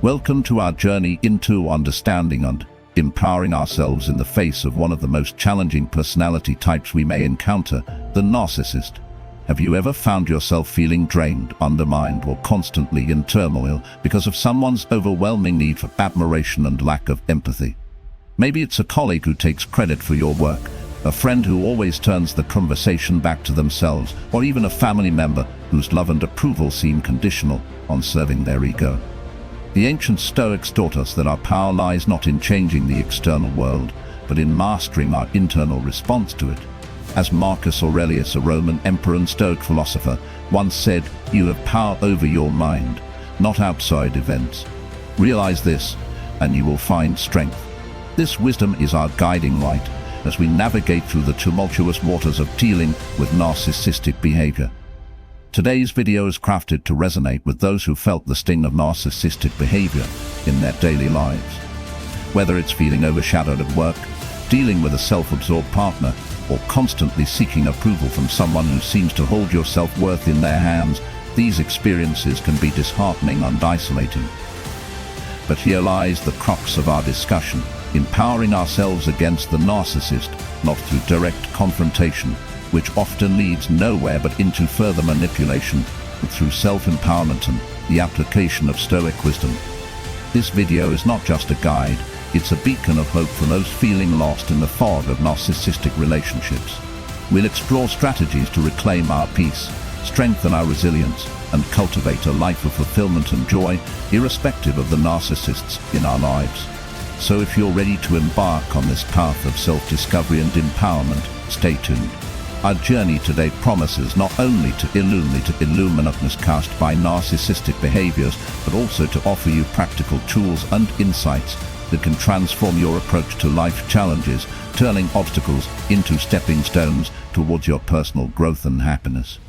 Welcome to our journey into understanding and empowering ourselves in the face of one of the most challenging personality types we may encounter, the narcissist. Have you ever found yourself feeling drained, undermined, or constantly in turmoil because of someone's overwhelming need for admiration and lack of empathy? Maybe it's a colleague who takes credit for your work, a friend who always turns the conversation back to themselves, or even a family member whose love and approval seem conditional on serving their ego. The ancient Stoics taught us that our power lies not in changing the external world, but in mastering our internal response to it. As Marcus Aurelius, a Roman emperor and Stoic philosopher, once said, "You have power over your mind, not outside events. Realize this, and you will find strength." This wisdom is our guiding light as we navigate through the tumultuous waters of dealing with narcissistic behavior. Today's video is crafted to resonate with those who felt the sting of narcissistic behavior in their daily lives. Whether it's feeling overshadowed at work, dealing with a self-absorbed partner, or constantly seeking approval from someone who seems to hold your self-worth in their hands, these experiences can be disheartening and isolating. But here lies the crux of our discussion: empowering ourselves against the narcissist, not through direct confrontation, which often leads nowhere but into further manipulation, but through self-empowerment and the application of Stoic wisdom. This video is not just a guide, it's a beacon of hope for those feeling lost in the fog of narcissistic relationships. We'll explore strategies to reclaim our peace, strengthen our resilience, and cultivate a life of fulfillment and joy, irrespective of the narcissists in our lives. So if you're ready to embark on this path of self-discovery and empowerment, stay tuned. Our journey today promises not only to illuminate us cast by narcissistic behaviors, but also to offer you practical tools and insights that can transform your approach to life challenges, turning obstacles into stepping stones towards your personal growth and happiness.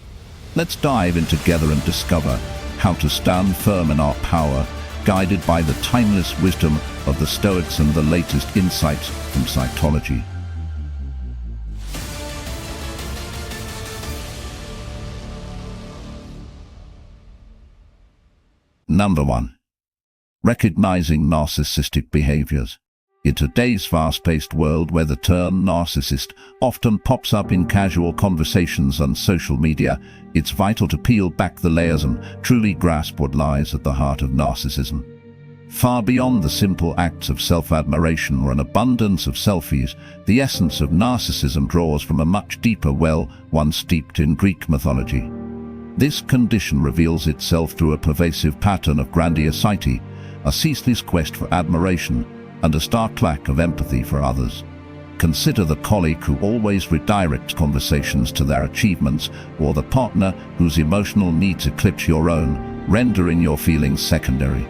Let's dive in together and discover how to stand firm in our power, guided by the timeless wisdom of the Stoics and the latest insights from psychology. Number 1. Recognizing narcissistic behaviors. In today's fast-paced world where the term narcissist often pops up in casual conversations on social media, it's vital to peel back the layers and truly grasp what lies at the heart of narcissism. Far beyond the simple acts of self-admiration or an abundance of selfies, the essence of narcissism draws from a much deeper well, one steeped in Greek mythology. This condition reveals itself through a pervasive pattern of grandiosity, a ceaseless quest for admiration, and a stark lack of empathy for others. Consider the colleague who always redirects conversations to their achievements, or the partner whose emotional needs eclipse your own, rendering your feelings secondary.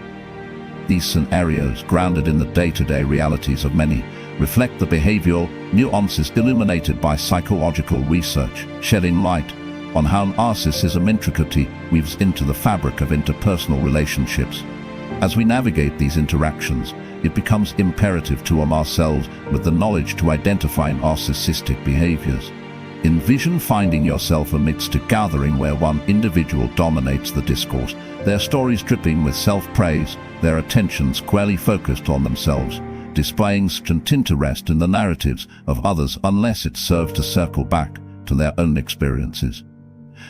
These scenarios, grounded in the day-to-day realities of many, reflect the behavioral nuances illuminated by psychological research, shedding light on how narcissism intricately weaves into the fabric of interpersonal relationships. As we navigate these interactions, it becomes imperative to arm ourselves with the knowledge to identify narcissistic behaviors. Envision finding yourself amidst a gathering where one individual dominates the discourse, their stories dripping with self-praise, their attention squarely focused on themselves, displaying such interest in the narratives of others unless it serves to circle back to their own experiences.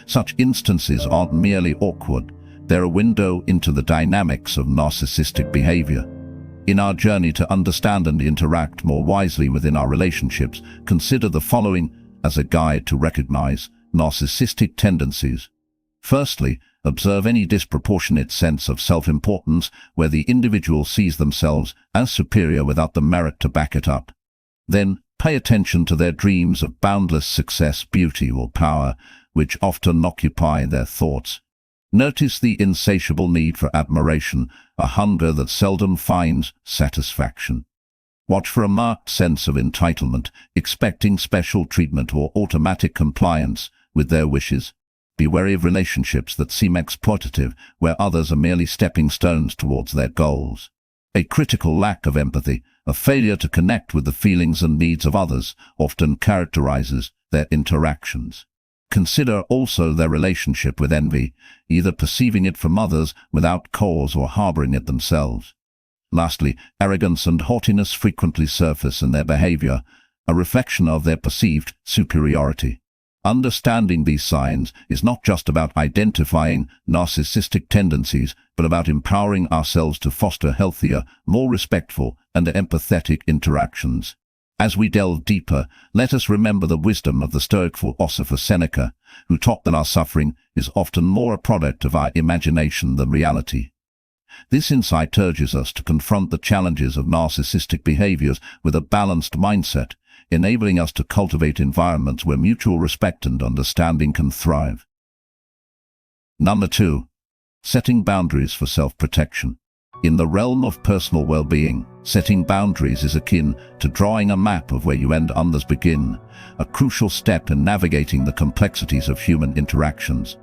Such instances aren't merely awkward, they're a window into the dynamics of narcissistic behavior. In our journey to understand and interact more wisely within our relationships, consider the following as a guide to recognize narcissistic tendencies. Firstly, observe any disproportionate sense of self-importance where the individual sees themselves as superior without the merit to back it up. Then, pay attention to their dreams of boundless success, beauty, or power, which often occupy their thoughts. Notice the insatiable need for admiration, a hunger that seldom finds satisfaction. Watch for a marked sense of entitlement, expecting special treatment or automatic compliance with their wishes. Be wary of relationships that seem exploitative, where others are merely stepping stones towards their goals. A critical lack of empathy, a failure to connect with the feelings and needs of others, often characterizes their interactions. Consider also their relationship with envy, either perceiving it from others without cause or harboring it themselves. Lastly, arrogance and haughtiness frequently surface in their behavior, a reflection of their perceived superiority. Understanding these signs is not just about identifying narcissistic tendencies, but about empowering ourselves to foster healthier, more respectful, and empathetic interactions. As we delve deeper, let us remember the wisdom of the Stoic philosopher Seneca, who taught that our suffering is often more a product of our imagination than reality. This insight urges us to confront the challenges of narcissistic behaviors with a balanced mindset, enabling us to cultivate environments where mutual respect and understanding can thrive. Number 2. Setting boundaries for self-protection. In the realm of personal well-being, setting boundaries is akin to drawing a map of where you end and others begin, a crucial step in navigating the complexities of human interactions.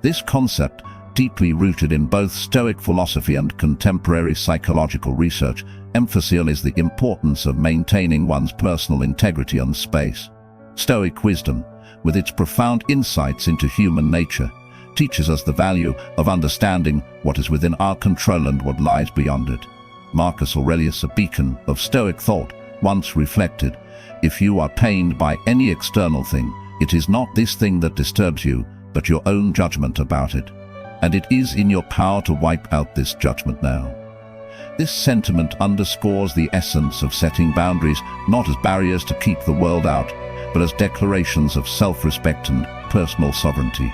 This concept, deeply rooted in both Stoic philosophy and contemporary psychological research, emphasizes the importance of maintaining one's personal integrity and space. Stoic wisdom, with its profound insights into human nature, teaches us the value of understanding what is within our control and what lies beyond it. Marcus Aurelius, a beacon of Stoic thought, once reflected, "If you are pained by any external thing, it is not this thing that disturbs you, but your own judgment about it. And it is in your power to wipe out this judgment now." This sentiment underscores the essence of setting boundaries not as barriers to keep the world out, but as declarations of self-respect and personal sovereignty.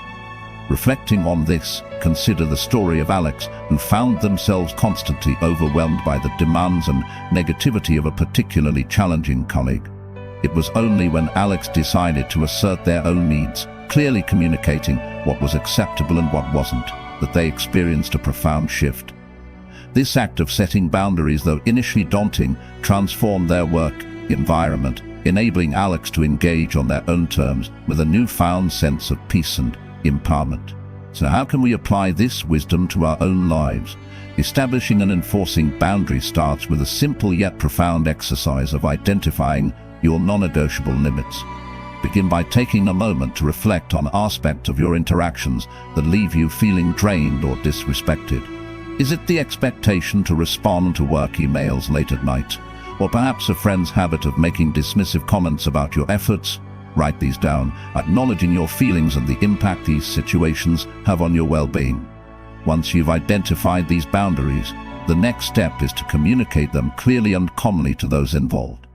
Reflecting on this, consider the story of Alex, who found themselves constantly overwhelmed by the demands and negativity of a particularly challenging colleague. It was only when Alex decided to assert their own needs, clearly communicating what was acceptable and what wasn't, that they experienced a profound shift. This act of setting boundaries, though initially daunting, transformed their work environment, enabling Alex to engage on their own terms with a newfound sense of peace and empowerment. So how can we apply this wisdom to our own lives? Establishing and enforcing boundaries starts with a simple yet profound exercise of identifying your non-negotiable limits. Begin by taking a moment to reflect on aspects of your interactions that leave you feeling drained or disrespected. Is it the expectation to respond to work emails late at night? Or perhaps a friend's habit of making dismissive comments about your efforts? Write these down, acknowledging your feelings and the impact these situations have on your well-being. Once you've identified these boundaries, the next step is to communicate them clearly and calmly to those involved.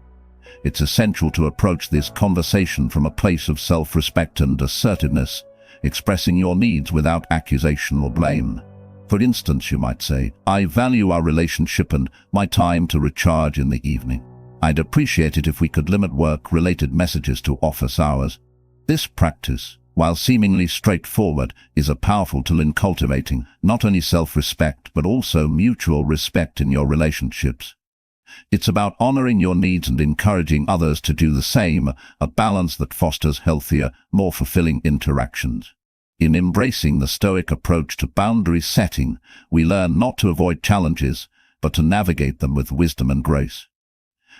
It's essential to approach this conversation from a place of self-respect and assertiveness, expressing your needs without accusation or blame. For instance, you might say, "I value our relationship and my time to recharge in the evening. I'd appreciate it if we could limit work-related messages to office hours." This practice, while seemingly straightforward, is a powerful tool in cultivating not only self-respect but also mutual respect in your relationships. It's about honoring your needs and encouraging others to do the same, a balance that fosters healthier, more fulfilling interactions. In embracing the Stoic approach to boundary setting, we learn not to avoid challenges, but to navigate them with wisdom and grace.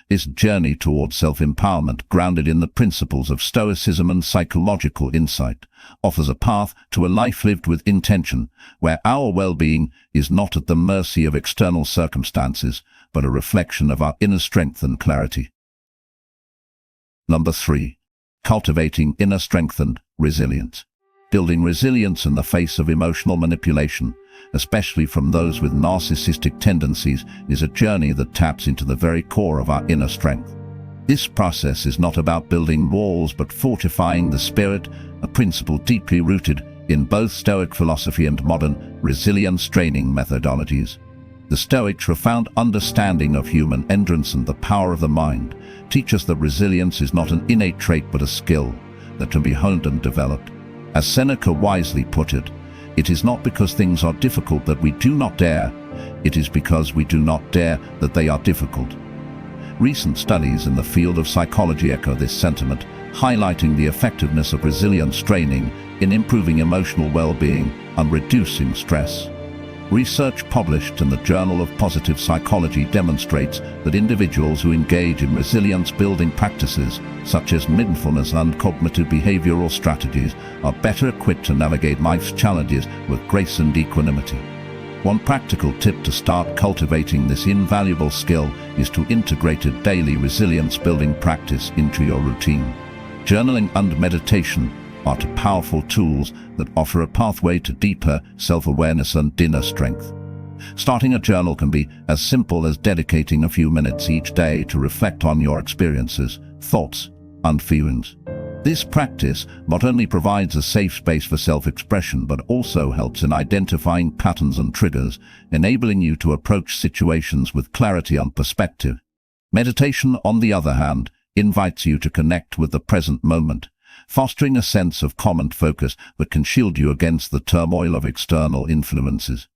This journey towards self-empowerment, grounded in the principles of Stoicism and psychological insight, offers a path to a life lived with intention, where our well-being is not at the mercy of external circumstances, but a reflection of our inner strength and clarity. Number 3. Cultivating inner strength and resilience. Building resilience in the face of emotional manipulation, especially from those with narcissistic tendencies, is a journey that taps into the very core of our inner strength. This process is not about building walls but fortifying the spirit, a principle deeply rooted in both Stoic philosophy and modern resilience training methodologies. The Stoics' profound understanding of human endurance and the power of the mind teach us that resilience is not an innate trait but a skill that can be honed and developed. As Seneca wisely put it, "It is not because things are difficult that we do not dare, it is because we do not dare that they are difficult." Recent studies in the field of psychology echo this sentiment, highlighting the effectiveness of resilience training in improving emotional well-being and reducing stress. Research published in the Journal of Positive Psychology demonstrates that individuals who engage in resilience-building practices, such as mindfulness and cognitive behavioral strategies, are better equipped to navigate life's challenges with grace and equanimity. One practical tip to start cultivating this invaluable skill is to integrate a daily resilience-building practice into your routine. Journaling and meditation are two powerful tools that offer a pathway to deeper self-awareness and inner strength. Starting a journal can be as simple as dedicating a few minutes each day to reflect on your experiences, thoughts, and feelings. This practice not only provides a safe space for self-expression but also helps in identifying patterns and triggers, enabling you to approach situations with clarity and perspective. Meditation, on the other hand, invites you to connect with the present moment, fostering a sense of calm and focus that can shield you against the turmoil of external influences.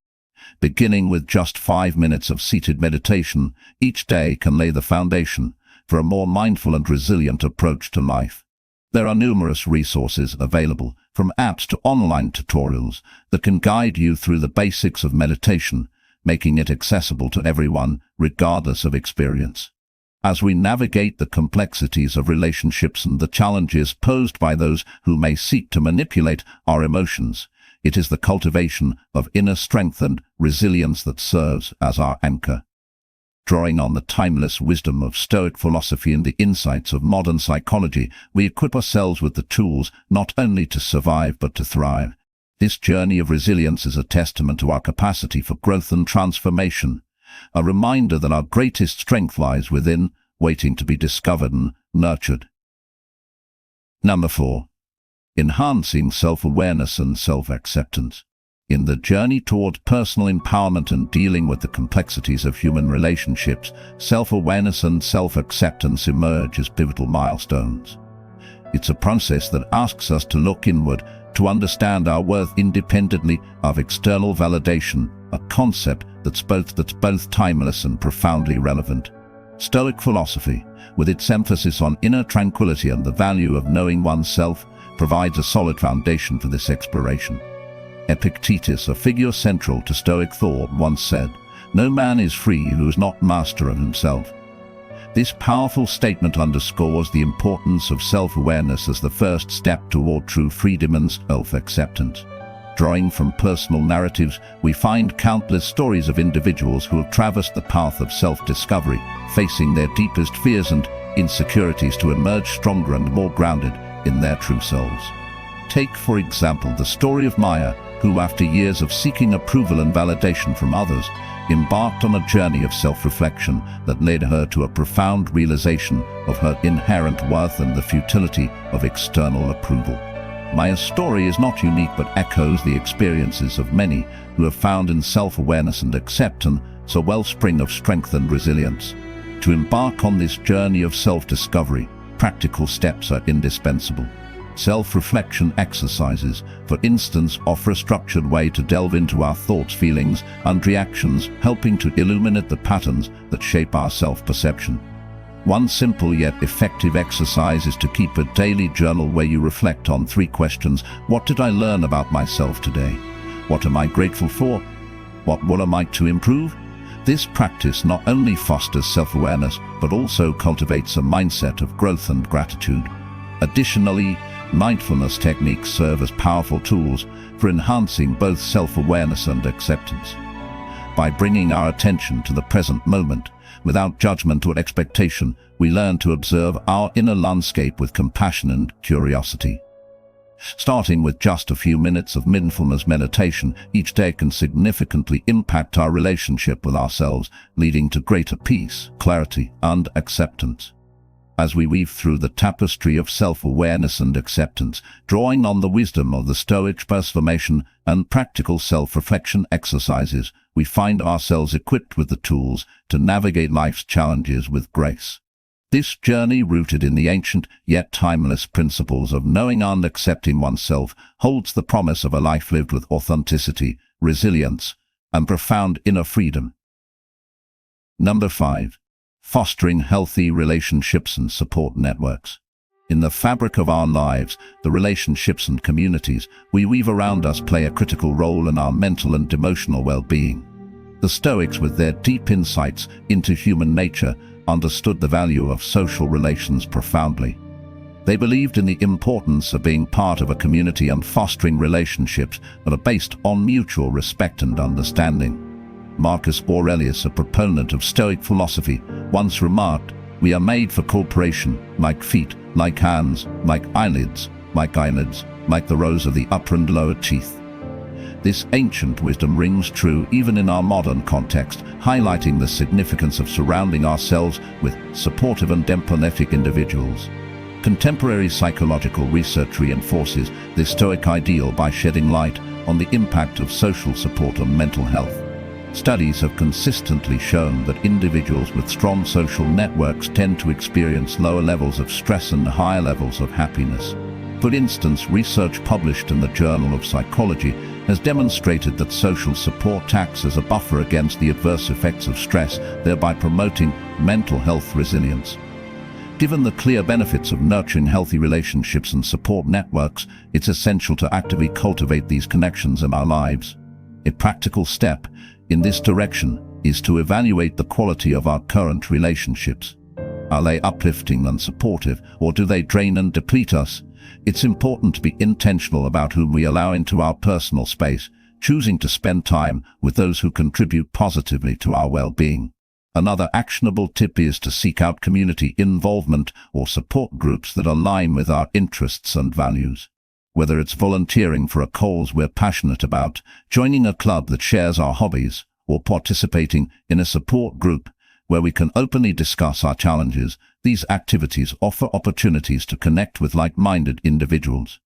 Beginning with just 5 minutes of seated meditation each day can lay the foundation for a more mindful and resilient approach to life. There are numerous resources available, from apps to online tutorials, that can guide you through the basics of meditation, making it accessible to everyone, regardless of experience. As we navigate the complexities of relationships and the challenges posed by those who may seek to manipulate our emotions, it is the cultivation of inner strength and resilience that serves as our anchor. Drawing on the timeless wisdom of Stoic philosophy and the insights of modern psychology, we equip ourselves with the tools not only to survive but to thrive. This journey of resilience is a testament to our capacity for growth and transformation, a reminder that our greatest strength lies within, waiting to be discovered and nurtured. Number 4. Enhancing self-awareness and self-acceptance. In the journey toward personal empowerment and dealing with the complexities of human relationships, self-awareness and self-acceptance emerge as pivotal milestones. It's a process that asks us to look inward, to understand our worth independently of external validation, a concept that's both timeless and profoundly relevant. Stoic philosophy, with its emphasis on inner tranquility and the value of knowing oneself, provides a solid foundation for this exploration. Epictetus, a figure central to Stoic thought, once said, "No man is free who is not master of himself." This powerful statement underscores the importance of self-awareness as the first step toward true freedom and self-acceptance. Drawing from personal narratives, we find countless stories of individuals who have traversed the path of self-discovery, facing their deepest fears and insecurities to emerge stronger and more grounded in their true selves. Take, for example, the story of Maya, who, after years of seeking approval and validation from others, embarked on a journey of self-reflection that led her to a profound realization of her inherent worth and the futility of external approval. Maya's story is not unique but echoes the experiences of many who have found in self-awareness and acceptance a wellspring of strength and resilience. To embark on this journey of self-discovery, practical steps are indispensable. Self-reflection exercises, for instance, offer a structured way to delve into our thoughts, feelings, and reactions, helping to illuminate the patterns that shape our self-perception. One simple yet effective exercise is to keep a daily journal where you reflect on 3 questions. What did I learn about myself today? What am I grateful for? What am I to improve? This practice not only fosters self-awareness but also cultivates a mindset of growth and gratitude. Additionally, mindfulness techniques serve as powerful tools for enhancing both self-awareness and acceptance. By bringing our attention to the present moment, without judgment or expectation, we learn to observe our inner landscape with compassion and curiosity. Starting with just a few minutes of mindfulness meditation each day can significantly impact our relationship with ourselves, leading to greater peace, clarity, and acceptance. As we weave through the tapestry of self-awareness and acceptance, drawing on the wisdom of the Stoic transformation and practical self-reflection exercises, we find ourselves equipped with the tools to navigate life's challenges with grace. This journey, rooted in the ancient yet timeless principles of knowing and accepting oneself, holds the promise of a life lived with authenticity, resilience, and profound inner freedom. Number 5. Fostering healthy relationships and support networks. In the fabric of our lives, the relationships and communities we weave around us play a critical role in our mental and emotional well-being. The Stoics, with their deep insights into human nature, understood the value of social relations profoundly. They believed in the importance of being part of a community and fostering relationships that are based on mutual respect and understanding. Marcus Aurelius, a proponent of Stoic philosophy, once remarked, "We are made for cooperation, like feet, like hands, like eyelids, like the rows of the upper and lower teeth." This ancient wisdom rings true even in our modern context, highlighting the significance of surrounding ourselves with supportive and empathetic individuals. Contemporary psychological research reinforces this Stoic ideal by shedding light on the impact of social support on mental health. Studies have consistently shown that individuals with strong social networks tend to experience lower levels of stress and higher levels of happiness. For instance, research published in the Journal of Psychology has demonstrated that social support acts as a buffer against the adverse effects of stress, thereby promoting mental health resilience. Given the clear benefits of nurturing healthy relationships and support networks, it's essential to actively cultivate these connections in our lives. A practical step in this direction is to evaluate the quality of our current relationships. Are they uplifting and supportive, or do they drain and deplete us? It's important to be intentional about whom we allow into our personal space, choosing to spend time with those who contribute positively to our well-being. Another actionable tip is to seek out community involvement or support groups that align with our interests and values. Whether it's volunteering for a cause we're passionate about, joining a club that shares our hobbies, or participating in a support group where we can openly discuss our challenges, these activities offer opportunities to connect with like-minded individuals.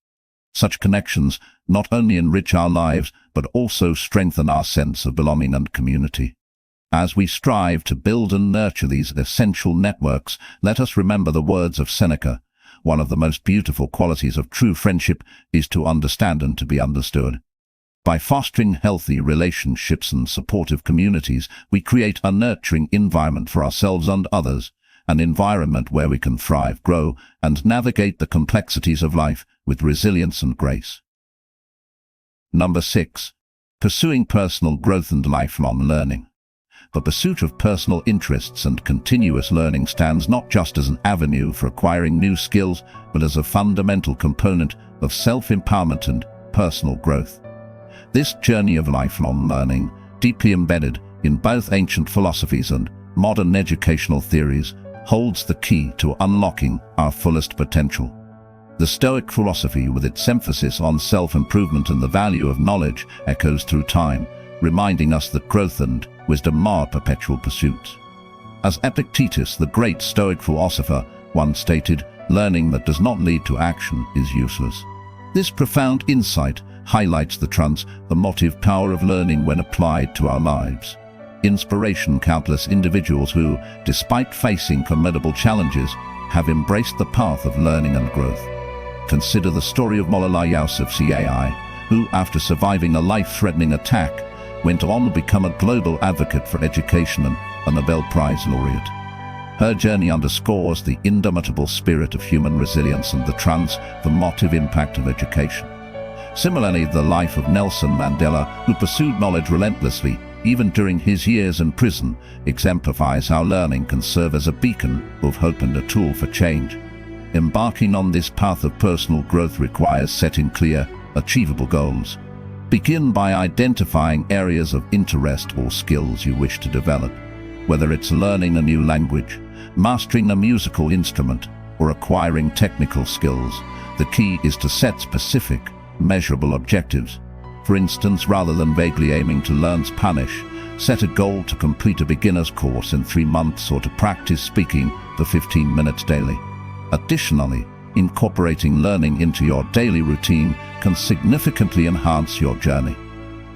Such connections not only enrich our lives, but also strengthen our sense of belonging and community. As we strive to build and nurture these essential networks, let us remember the words of Seneca. One of the most beautiful qualities of true friendship is to understand and to be understood. By fostering healthy relationships and supportive communities, we create a nurturing environment for ourselves and others, an environment where we can thrive, grow, and navigate the complexities of life with resilience and grace. Number 6. Pursuing personal growth and lifelong learning. The pursuit of personal interests and continuous learning stands not just as an avenue for acquiring new skills, but as a fundamental component of self-empowerment and personal growth. This journey of lifelong learning, deeply embedded in both ancient philosophies and modern educational theories, holds the key to unlocking our fullest potential. The Stoic philosophy, with its emphasis on self-improvement and the value of knowledge, echoes through time, reminding us that growth and wisdom are perpetual pursuits. As Epictetus, the great Stoic philosopher, once stated, "Learning that does not lead to action is useless." This profound insight highlights the transformative power of learning when applied to our lives. Inspiration: countless individuals who, despite facing formidable challenges, have embraced the path of learning and growth. Consider the story of Malala Yousafzai, who, after surviving a life-threatening attack, went on to become a global advocate for education and a Nobel Prize laureate. Her journey underscores the indomitable spirit of human resilience and the transformative impact of education. Similarly, the life of Nelson Mandela, who pursued knowledge relentlessly, even during his years in prison, exemplifies how learning can serve as a beacon of hope and a tool for change. Embarking on this path of personal growth requires setting clear, achievable goals. Begin by identifying areas of interest or skills you wish to develop. Whether it's learning a new language, mastering a musical instrument, or acquiring technical skills, the key is to set specific, measurable objectives. For instance, rather than vaguely aiming to learn Spanish, set a goal to complete a beginner's course in 3 months or to practice speaking for 15 minutes daily. Additionally, incorporating learning into your daily routine can significantly enhance your journey.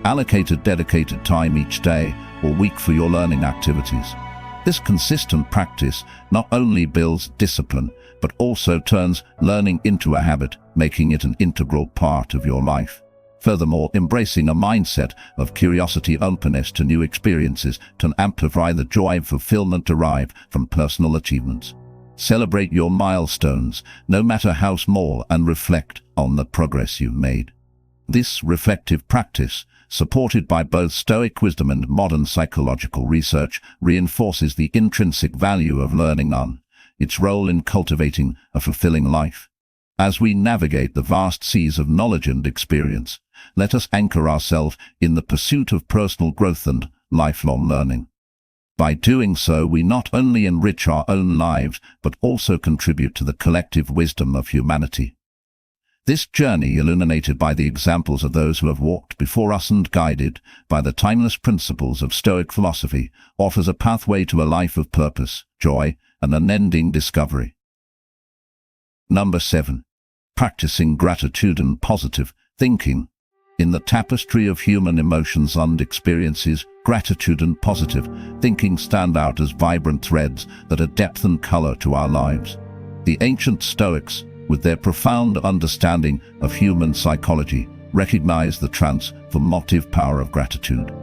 Allocate a dedicated time each day or week for your learning activities. This consistent practice not only builds discipline, but also turns learning into a habit, making it an integral part of your life. Furthermore, embracing a mindset of curiosity and openness to new experiences can amplify the joy and fulfillment derived from personal achievements. Celebrate your milestones, no matter how small, and reflect on the progress you've made. This reflective practice, supported by both Stoic wisdom and modern psychological research, reinforces the intrinsic value of learning and its role in cultivating a fulfilling life. As we navigate the vast seas of knowledge and experience, let us anchor ourselves in the pursuit of personal growth and lifelong learning. By doing so, we not only enrich our own lives, but also contribute to the collective wisdom of humanity. This journey, illuminated by the examples of those who have walked before us and guided by the timeless principles of Stoic philosophy, offers a pathway to a life of purpose, joy, and unending discovery. Number 7. Practicing gratitude and positive thinking. In the tapestry of human emotions and experiences, gratitude and positive thinking stand out as vibrant threads that add depth and color to our lives. The ancient Stoics, with their profound understanding of human psychology, recognized the transformative power of gratitude.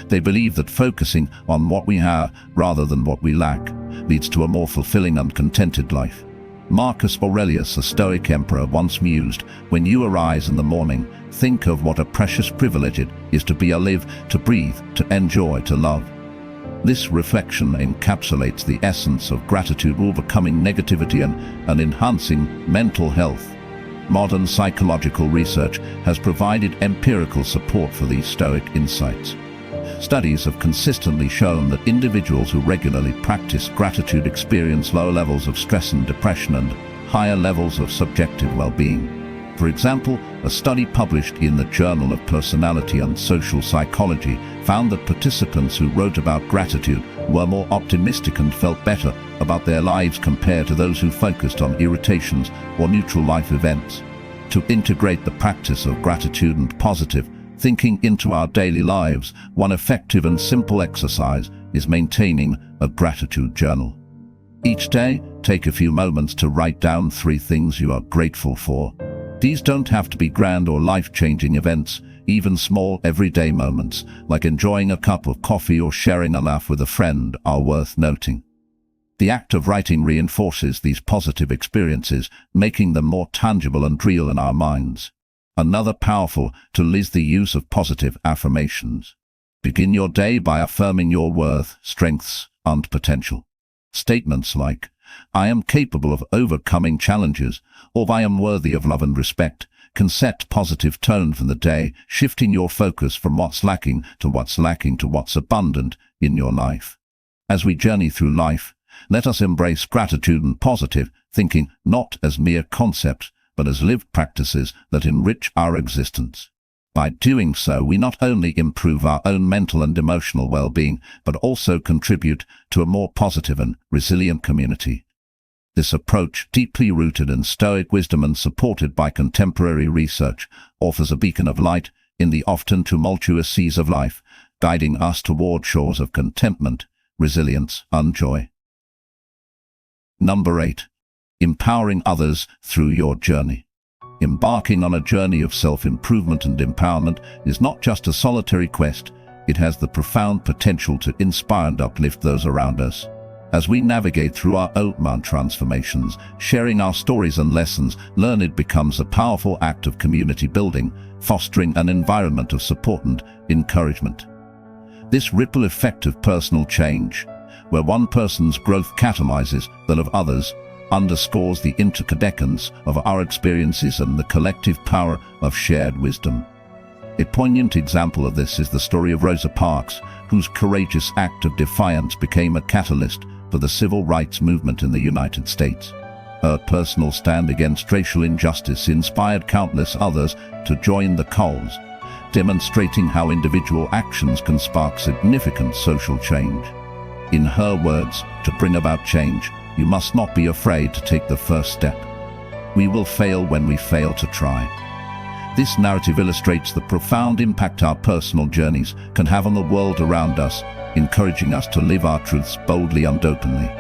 They believe that focusing on what we have rather than what we lack leads to a more fulfilling and contented life. Marcus Aurelius, a Stoic emperor, once mused, "When you arise in the morning, think of what a precious privilege it is to be alive, to breathe, to enjoy, to love." This reflection encapsulates the essence of gratitude, overcoming negativity and enhancing mental health. Modern psychological research has provided empirical support for these Stoic insights. Studies have consistently shown that individuals who regularly practice gratitude experience lower levels of stress and depression and higher levels of subjective well-being. For example, a study published in the Journal of Personality and Social Psychology found that participants who wrote about gratitude were more optimistic and felt better about their lives compared to those who focused on irritations or neutral life events. To integrate the practice of gratitude and positive thinking into our daily lives, one effective and simple exercise is maintaining a gratitude journal. Each day, take a few moments to write down 3 things you are grateful for. These don't have to be grand or life-changing events. Even small, everyday moments, like enjoying a cup of coffee or sharing a laugh with a friend, are worth noting. The act of writing reinforces these positive experiences, making them more tangible and real in our minds. Another powerful tool is the use of positive affirmations. Begin your day by affirming your worth, strengths, and potential. Statements like, "I am capable of overcoming challenges," or "I am worthy of love and respect," can set positive tone for the day, shifting your focus from what's lacking to what's abundant in your life. As we journey through life, let us embrace gratitude and positive thinking not as mere concepts, but as lived practices that enrich our existence. By doing so, we not only improve our own mental and emotional well-being, but also contribute to a more positive and resilient community. This approach, deeply rooted in Stoic wisdom and supported by contemporary research, offers a beacon of light in the often tumultuous seas of life, guiding us toward shores of contentment, resilience, and joy. Number 8. Empowering others through your journey. Embarking on a journey of self-improvement and empowerment is not just a solitary quest, it has the profound potential to inspire and uplift those around us. As we navigate through our own transformations, sharing our stories and lessons learned becomes a powerful act of community building, fostering an environment of support and encouragement. This ripple effect of personal change, where one person's growth catalyzes that of others, underscores the interdependence of our experiences and the collective power of shared wisdom. A poignant example of this is the story of Rosa Parks, whose courageous act of defiance became a catalyst for the civil rights movement in the United States. Her personal stand against racial injustice inspired countless others to join the cause, demonstrating how individual actions can spark significant social change. In her words, "To bring about change, you must not be afraid to take the first step. We will fail when we fail to try." This narrative illustrates the profound impact our personal journeys can have on the world around us, encouraging us to live our truths boldly and openly.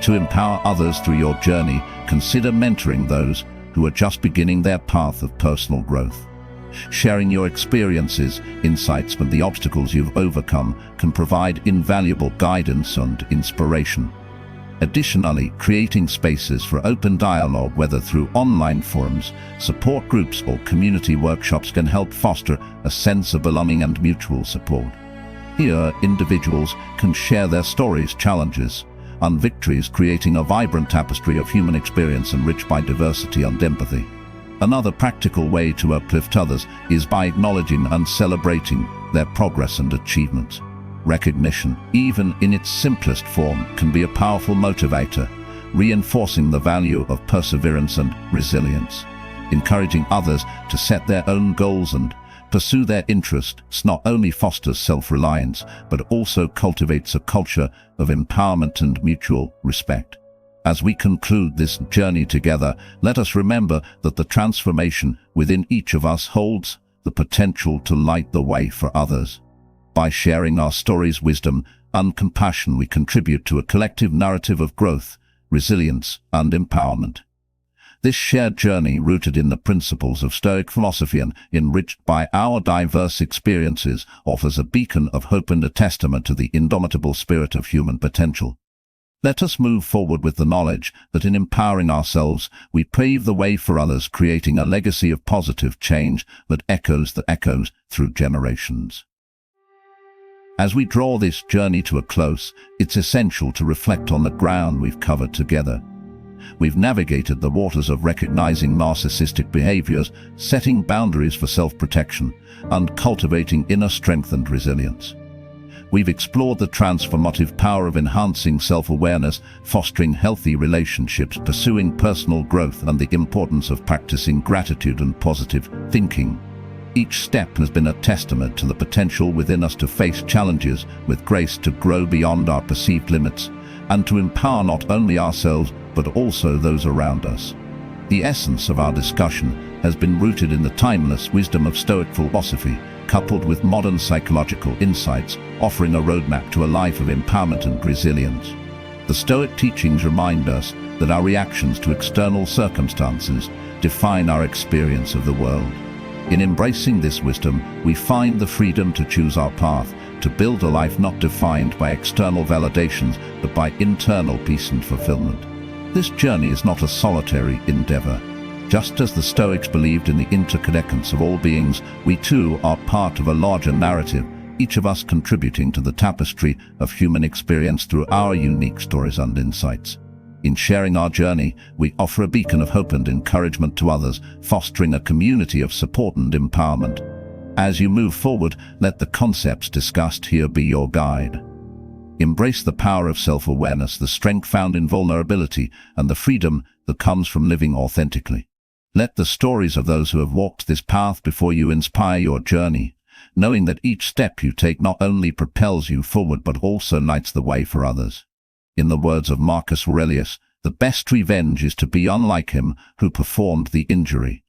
To empower others through your journey, consider mentoring those who are just beginning their path of personal growth. Sharing your experiences, insights, and the obstacles you've overcome can provide invaluable guidance and inspiration. Additionally, creating spaces for open dialogue, whether through online forums, support groups, or community workshops, can help foster a sense of belonging and mutual support. Here, individuals can share their stories, challenges, and victories, creating a vibrant tapestry of human experience enriched by diversity and empathy. Another practical way to uplift others is by acknowledging and celebrating their progress and achievements. Recognition, even in its simplest form, can be a powerful motivator, reinforcing the value of perseverance and resilience. Encouraging others to set their own goals and pursue their interests not only fosters self-reliance, but also cultivates a culture of empowerment and mutual respect. As we conclude this journey together, let us remember that the transformation within each of us holds the potential to light the way for others. By sharing our stories, wisdom, and compassion, we contribute to a collective narrative of growth, resilience, and empowerment. This shared journey, rooted in the principles of Stoic philosophy and enriched by our diverse experiences, offers a beacon of hope and a testament to the indomitable spirit of human potential. Let us move forward with the knowledge that in empowering ourselves, we pave the way for others, creating a legacy of positive change that echoes through generations. As we draw this journey to a close, it's essential to reflect on the ground we've covered together. We've navigated the waters of recognizing narcissistic behaviors, setting boundaries for self-protection, and cultivating inner strength and resilience. We've explored the transformative power of enhancing self-awareness, fostering healthy relationships, pursuing personal growth, and the importance of practicing gratitude and positive thinking. Each step has been a testament to the potential within us to face challenges with grace, to grow beyond our perceived limits, and to empower not only ourselves but also those around us. The essence of our discussion has been rooted in the timeless wisdom of Stoic philosophy, coupled with modern psychological insights, offering a roadmap to a life of empowerment and resilience. The Stoic teachings remind us that our reactions to external circumstances define our experience of the world. In embracing this wisdom, we find the freedom to choose our path, to build a life not defined by external validations, but by internal peace and fulfillment. This journey is not a solitary endeavor. Just as the Stoics believed in the interconnectedness of all beings, we too are part of a larger narrative, each of us contributing to the tapestry of human experience through our unique stories and insights. In sharing our journey, we offer a beacon of hope and encouragement to others, fostering a community of support and empowerment. As you move forward, let the concepts discussed here be your guide. Embrace the power of self-awareness, the strength found in vulnerability, and the freedom that comes from living authentically. Let the stories of those who have walked this path before you inspire your journey, knowing that each step you take not only propels you forward but also lights the way for others. In the words of Marcus Aurelius, the best revenge is to be unlike him who performed the injury.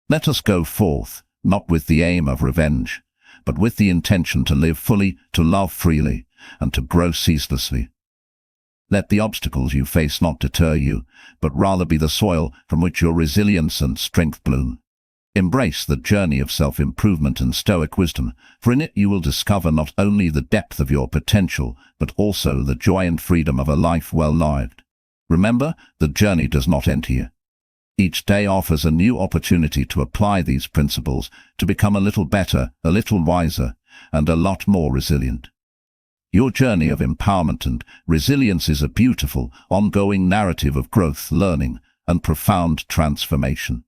Let us go forth, not with the aim of revenge, but with the intention to live fully, to love freely, and to grow ceaselessly. Let the obstacles you face not deter you, but rather be the soil from which your resilience and strength bloom. Embrace the journey of self-improvement and Stoic wisdom, for in it you will discover not only the depth of your potential, but also the joy and freedom of a life well lived. Remember, the journey does not end here. Each day offers a new opportunity to apply these principles, to become a little better, a little wiser, and a lot more resilient. Your journey of empowerment and resilience is a beautiful, ongoing narrative of growth, learning, and profound transformation.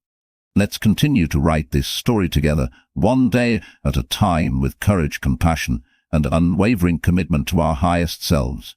Let's continue to write this story together, one day at a time, with courage, compassion, and unwavering commitment to our highest selves.